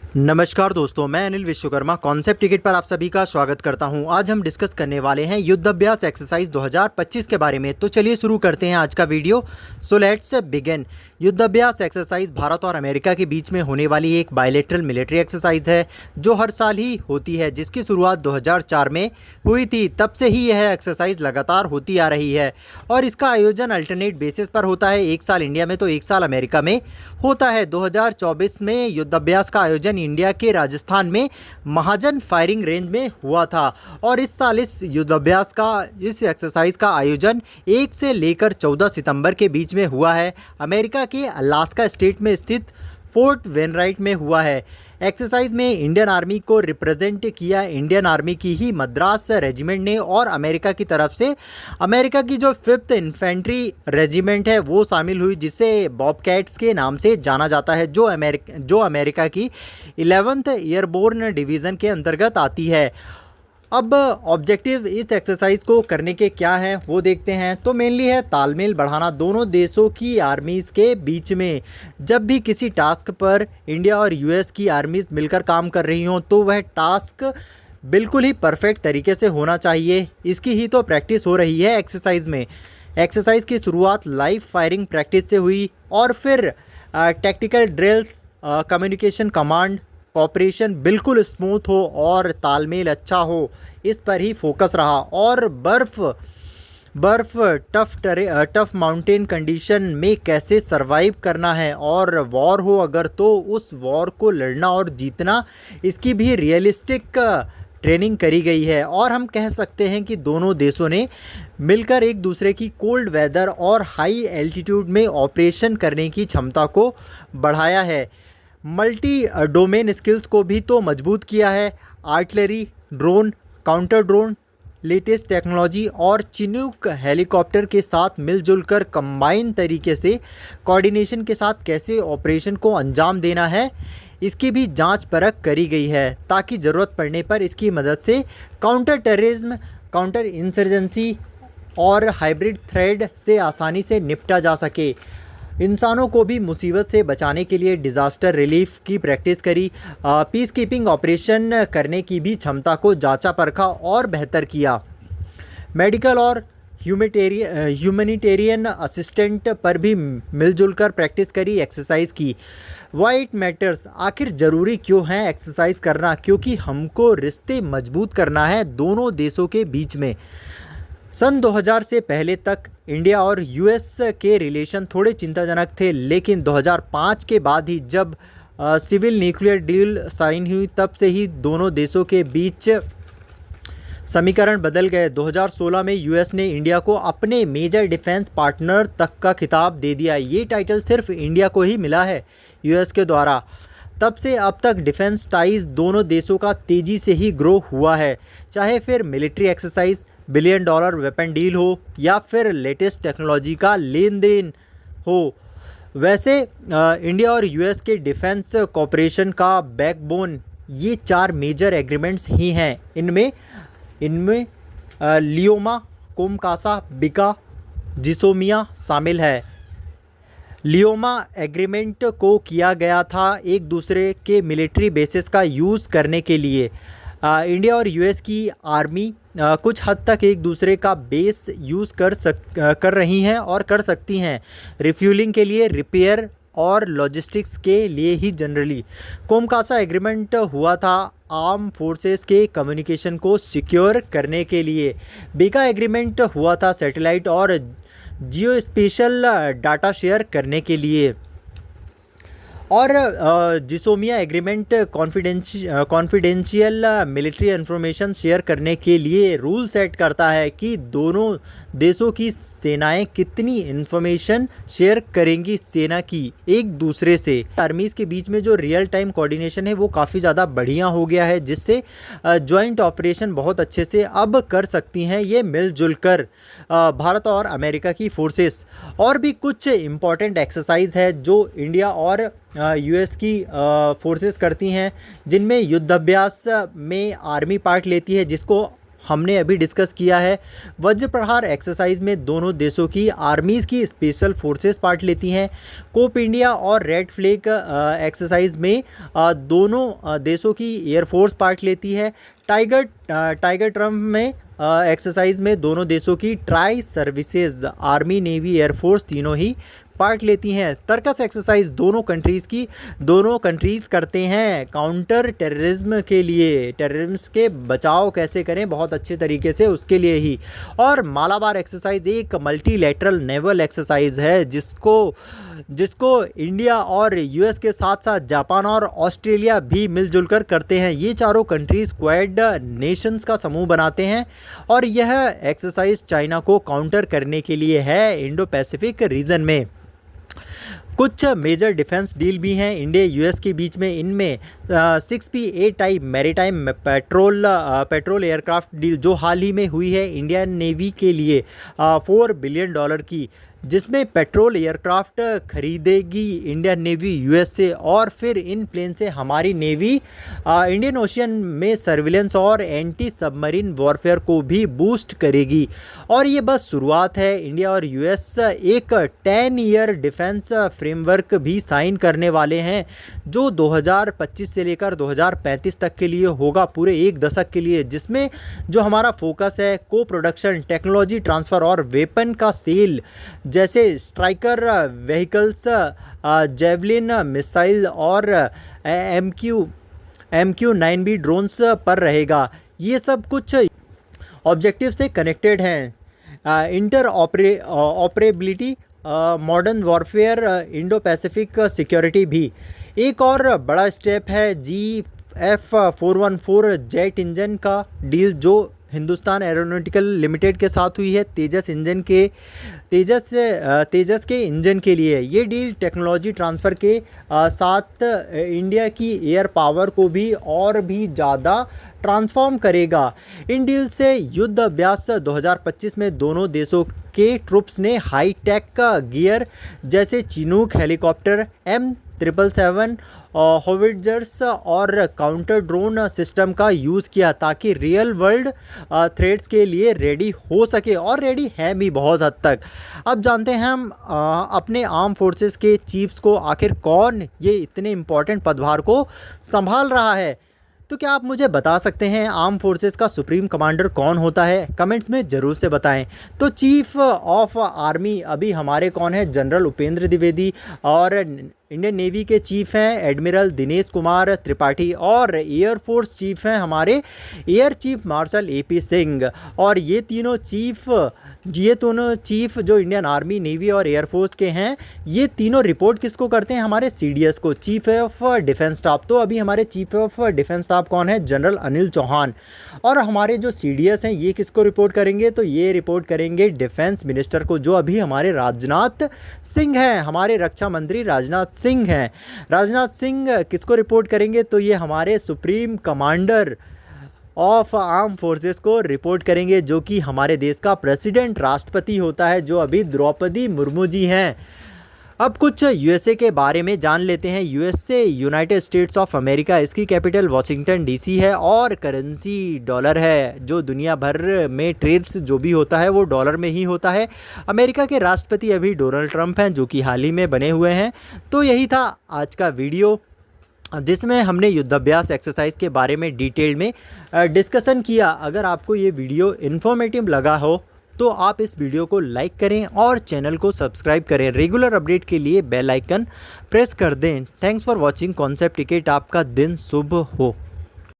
नमस्कार दोस्तों, मैं अनिल विश्वकर्मा कॉन्सेप्ट टिकट पर आप सभी का स्वागत करता हूं। आज हम डिस्कस करने वाले हैं युद्धाभ्यास एक्सरसाइज 2025 के बारे में। तो चलिए शुरू करते हैं आज का वीडियो। So let's begin. युद्धाभ्यास एक्सरसाइज भारत और अमेरिका के बीच में होने वाली एक बायलैटरल मिलिट्री एक्सरसाइज है जो हर साल ही होती है, जिसकी शुरुआत 2004 में हुई थी। तब से ही यह एक्सरसाइज लगातार होती आ रही है और इसका आयोजन अल्टरनेट बेसिस पर होता है। एक साल इंडिया में तो एक साल अमेरिका में होता है। 2024 में युद्धाभ्यास का आयोजन इंडिया के राजस्थान में महाजन फायरिंग रेंज में हुआ था और इस साल इस एक्सरसाइज का आयोजन 1 से लेकर 14 सितंबर के बीच में हुआ है। अमेरिका के अलास्का स्टेट में स्थित फोर्ट वेनराइट में हुआ है। एक्सरसाइज में इंडियन आर्मी को रिप्रेजेंट किया इंडियन आर्मी की ही मद्रास रेजिमेंट ने और अमेरिका की तरफ से अमेरिका की जो 5th इन्फेंट्री रेजिमेंट है वो शामिल हुई, जिसे बॉबकैट्स के नाम से जाना जाता है, जो अमेरिका की 11th एयरबोर्न डिवीज़न के अंतर्गत आती है। अब ऑब्जेक्टिव इस एक्सरसाइज को करने के क्या हैं वो देखते हैं। तो मेनली है तालमेल बढ़ाना दोनों देशों की आर्मीज़ के बीच में। जब भी किसी टास्क पर इंडिया और यूएस की आर्मीज़ मिलकर काम कर रही हों तो वह टास्क बिल्कुल ही परफेक्ट तरीके से होना चाहिए। इसकी ही तो प्रैक्टिस हो रही है एक्सरसाइज में। एक्सरसाइज की शुरुआत लाइव फायरिंग प्रैक्टिस से हुई और फिर tactical drills, communication, command cooperation बिल्कुल स्मूथ हो और तालमेल अच्छा हो, इस पर ही फोकस रहा। और बर्फ़ टफ माउंटेन कंडीशन में कैसे सरवाइव करना है और वॉर हो अगर तो उस वॉर को लड़ना और जीतना, इसकी भी रियलिस्टिक ट्रेनिंग करी गई है। और हम कह सकते हैं कि दोनों देशों ने मिलकर एक दूसरे की कोल्ड वेदर और हाई एल्टीट्यूड में ऑपरेशन करने की क्षमता को बढ़ाया है। मल्टी डोमेन स्किल्स को भी तो मजबूत किया है। Artillery, drone, counter drone, latest technology और चिनूक हेलीकॉप्टर के साथ मिलजुल कर कंबाइन तरीके से कोऑर्डिनेशन के साथ कैसे ऑपरेशन को अंजाम देना है, इसकी भी जांच परख करी गई है ताकि ज़रूरत पड़ने पर इसकी मदद से काउंटर टेररिज्म, काउंटर इंसर्जेंसी और हाइब्रिड थ्रेड से आसानी से निपटा जा सके। इंसानों को भी मुसीबत से बचाने के लिए डिज़ास्टर रिलीफ की प्रैक्टिस करी। पीस कीपिंग ऑपरेशन करने की भी क्षमता को जांचा परखा और बेहतर किया। मेडिकल और ह्यूमैनिटेरियन असिस्टेंट पर भी मिलजुल कर प्रैक्टिस करी, एक्सरसाइज की। वाई इट मैटर्स, आखिर ज़रूरी क्यों है एक्सरसाइज करना? क्योंकि हमको रिश्ते मजबूत करना है दोनों देशों के बीच में। सन 2000 से पहले तक इंडिया और यूएस के रिलेशन थोड़े चिंताजनक थे, लेकिन 2005 के बाद ही जब सिविल न्यूक्लियर डील साइन हुई तब से ही दोनों देशों के बीच समीकरण बदल गए। 2016 में यूएस ने इंडिया को अपने मेजर डिफेंस पार्टनर तक का खिताब दे दिया। ये टाइटल सिर्फ इंडिया को ही मिला है यूएस के द्वारा। तब से अब तक डिफेंस टाइज दोनों देशों का तेज़ी से ही ग्रो हुआ है, चाहे फिर military exercise, $1 billion weapon deal हो या फिर लेटेस्ट टेक्नोलॉजी का लेन देन हो। वैसे इंडिया और यूएस के डिफेंस कॉपरेशन का बैकबोन ये 4 मेजर एग्रीमेंट्स ही हैं। इनमें लियोमा, कोमकासा, बिका, जिसोमिया शामिल है। लियोमा एग्रीमेंट को किया गया था एक दूसरे के मिलिट्री बेसिस का यूज़ करने के लिए। इंडिया और यूएस की आर्मी कुछ हद तक एक दूसरे का बेस यूज़ कर रही हैं और कर सकती हैं, रिफ्यूलिंग के लिए, रिपेयर और लॉजिस्टिक्स के लिए ही जनरली। कोमकासा एग्रीमेंट हुआ था आर्म फोर्सेस के कम्युनिकेशन को सिक्योर करने के लिए। बीका एग्रीमेंट हुआ था सैटेलाइट और जियो स्पेशल डाटा शेयर करने के लिए। और GSOMIA agreement confidential military information share करने के लिए रूल सेट करता है कि दोनों देशों की सेनाएं कितनी इन्फॉर्मेशन शेयर करेंगी सेना की एक दूसरे से। आर्मीज़ के बीच में जो रियल टाइम कोऑर्डिनेशन है वो काफ़ी ज़्यादा बढ़िया हो गया है, जिससे जॉइंट ऑपरेशन बहुत अच्छे से अब कर सकती हैं ये मिलजुल कर भारत और अमेरिका की फोर्सेस। और भी कुछ इम्पॉर्टेंट एक्सरसाइज है जो इंडिया और यूएस की फोर्सेस करती हैं, जिनमें युद्धाभ्यास में आर्मी पार्ट लेती है, जिसको हमने अभी डिस्कस किया है। वज्र प्रहार एक्सरसाइज में दोनों देशों की आर्मीज़ की स्पेशल फोर्सेस पार्ट लेती हैं। कोप इंडिया और रेड फ्लैग एक्सरसाइज में दोनों देशों की एयरफोर्स पार्ट लेती है। टाइगर ट्रम्प में एक्सरसाइज में दोनों देशों की tri services army navy air force तीनों ही पार्ट लेती हैं। तर्कस एक्सरसाइज दोनों कंट्रीज़ करते हैं काउंटर टेररिज्म के लिए, टेररिज्म के बचाव कैसे करें बहुत अच्छे तरीके से उसके लिए ही। और मालाबार एक्सरसाइज एक मल्टीलैटरल नेवल एक्सरसाइज है जिसको इंडिया और यूएस के साथ साथ जापान और ऑस्ट्रेलिया भी मिलजुल कर करते हैं। ये चारों कंट्रीज़ क्वाड नेशंस का समूह बनाते हैं और यह एक्सरसाइज चाइना को काउंटर करने के लिए है इंडो पैसिफिक रीजन में। कुछ मेजर डिफेंस डील भी हैं इंडिया यूएस के बीच में। इनमें 6P8 type maritime petrol aircraft deal जो हाल ही में हुई है इंडियन नेवी के लिए $4 बिलियन की, जिसमें पेट्रोल एयरक्राफ्ट खरीदेगी इंडियन नेवी यूएस से और फिर इन प्लेन से हमारी नेवी इंडियन ओशियन में सर्विलेंस और एंटी सबमरीन वॉरफेयर को भी बूस्ट करेगी। और ये बस शुरुआत है। इंडिया और यूएस एक 10 ईयर डिफेंस फ्रेमवर्क भी साइन करने वाले हैं जो 2025 से लेकर 2035 तक के लिए होगा, पूरे एक दशक के लिए, जिसमें जो हमारा फोकस है को प्रोडक्शन, टेक्नोलॉजी ट्रांसफ़र और वेपन का सेल जैसे स्ट्राइकर व्हीकल्स, जेवलिन मिसाइल और MQ-9B ड्रोन्स पर रहेगा। ये सब कुछ ऑब्जेक्टिव से कनेक्टेड हैं। Inter operability, modern warfare, Indo Pacific security भी एक और बड़ा स्टेप है। GF414 जेट इंजन का डील जो हिंदुस्तान एरोनॉटिकल लिमिटेड के साथ हुई है तेजस के इंजन के लिए। ये डील टेक्नोलॉजी ट्रांसफ़र के साथ इंडिया की एयर पावर को भी और भी ज़्यादा ट्रांसफॉर्म करेगा। इन डील से युद्ध अभ्यास 2025 में दोनों देशों के ट्रुप्स ने हाई टेक गियर जैसे चिनूक हेलीकॉप्टर, M777 होविट्जर्स और काउंटर ड्रोन सिस्टम का यूज़ किया ताकि रियल वर्ल्ड थ्रेट्स के लिए रेडी हो सके, और रेडी है भी बहुत हद तक। अब जानते हैं हम अपने आर्म फोर्सेस के चीफ्स को, आखिर कौन ये इतने इम्पोर्टेंट पदभार को संभाल रहा है। तो क्या आप मुझे बता सकते हैं आर्म फोर्सेस का सुप्रीम कमांडर कौन होता है? कमेंट्स में ज़रूर से बताएं। तो चीफ ऑफ आर्मी अभी हमारे कौन है? जनरल उपेंद्र द्विवेदी। और इंडियन नेवी के चीफ हैं एडमिरल दिनेश कुमार त्रिपाठी। और एयरफोर्स चीफ हैं हमारे air chief marshal AP Singh. और ये दोनों चीफ जो इंडियन आर्मी, नेवी और एयरफोर्स के हैं, ये तीनों रिपोर्ट किसको करते हैं? हमारे CDS को, चीफ ऑफ डिफेंस स्टाफ। तो अभी हमारे चीफ ऑफ डिफेंस स्टाफ कौन है? जनरल अनिल चौहान। और हमारे जो CDS हैं ये किसको रिपोर्ट करेंगे? तो ये रिपोर्ट करेंगे डिफेंस मिनिस्टर को, जो अभी हमारे राजनाथ सिंह हैं, हमारे रक्षा मंत्री राजनाथ सिंह हैं। राजनाथ सिंह किसको रिपोर्ट करेंगे? तो ये हमारे supreme commander of arm forces को रिपोर्ट करेंगे, जो कि हमारे देश का प्रेसिडेंट, राष्ट्रपति होता है, जो अभी द्रौपदी मुर्मू जी हैं। अब कुछ USA के बारे में जान लेते हैं। USA United states of America, इसकी कैपिटल वाशिंगटन DC है और करेंसी डॉलर है। जो दुनिया भर में ट्रेड्स जो भी होता है वो डॉलर में ही होता है। अमेरिका के राष्ट्रपति अभी डोनाल्ड ट्रंप हैं, जो कि हाल ही में बने हुए हैं। तो यही था आज का वीडियो, जिसमें हमने युद्धाभ्यास एक्सरसाइज के बारे में डिटेल में डिस्कशन किया। अगर आपको ये वीडियो इन्फॉर्मेटिव लगा हो तो आप इस वीडियो को लाइक करें और चैनल को सब्सक्राइब करें। रेगुलर अपडेट के लिए बेल आइकन प्रेस कर दें। Thanks for watching concept ticket. आपका दिन शुभ हो।